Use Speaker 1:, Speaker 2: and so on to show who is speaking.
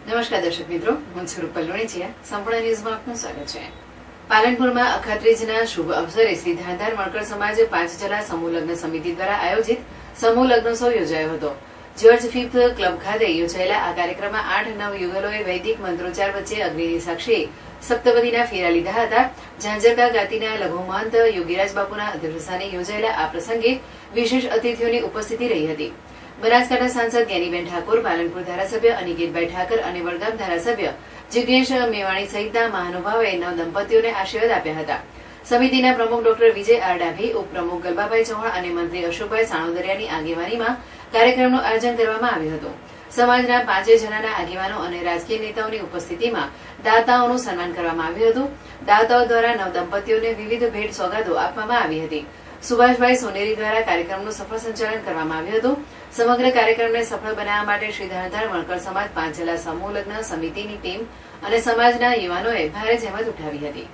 Speaker 1: નમસ્કાર દર્શક મિત્રો, હું છું રૂપલ લોણીચિયા. સંપૂર્ણ ન્યૂઝમાં આપનું સ્વાગત છે. પાલનપુરમાં અખાત્રીજના શુભ અવસરે શ્રી ધારધાર મણકર સમાજ 5 જલા સમૂહ લગ્ન સમિતિ દ્વારા આયોજિત સમૂહ લગ્નોત્સવ યોજાયો હતો. જ્યોર્જ ફિફ્થ ક્લબ ખાતે યોજાયેલા આ કાર્યક્રમમાં 8-9 યુગલોએ વૈદિક મંત્રોચ્ચાર વચ્ચે અગ્નિની સાક્ષી સપ્તપદીના ફેરા લીધા હતા. ઝાંઝરકા ગાતીના લઘુમહંત યોગીરાજ બાપુના અધ્યક્ષસ્થાને યોજાયેલા આ પ્રસંગે વિશેષ અતિથિઓની ઉપસ્થિતિ રહી હતી. બનાસકાંઠા સાંસદ જ્ઞાનીબેન ઠાકોર, પાલનપુર ધારાસભ્ય અનિકેતભાઈ ઠાકર અને વડગામ ધારાસભ્ય જિગ્નેશ મેવાણી સહિતના મહાનુભાવોએ નવદંપતીઓને આશીર્વાદ આપ્યા હતા. સમિતિના પ્રમુખ ડોક્ટર વિજય આર ડાભી, ઉપપ્રમુખ ગલબાભાઈ ચૌહાણ અને મંત્રી અશોકભાઈ સાણોદરિયાની આગેવાનીમાં કાર્યક્રમનું આયોજન કરવામાં આવ્યું હતું. સમાજના 5 જણાના આગેવાનો અને રાજકીય નેતાઓની ઉપસ્થિતિમાં દાતાઓનું સન્માન કરવામાં આવ્યું હતું. દાતાઓ દ્વારા નવદંપતીઓને વિવિધ ભેટ સોગાદો આપવામાં આવી હતી. સુભાષભાઈ સોનેરી દ્વારા કાર્યક્રમનું સફળ સંચાલન કરવામાં આવ્યું હતું. સમગ્ર કાર્યક્રમને સફળ બનાવવા માટે શ્રી ધારધાર મણકર સમાજ 5 જલા સમૂહ લગ્ન સમિતિની ટીમ અને સમાજના યુવાનોએ ભારે જહેમત ઉઠાવી હતી.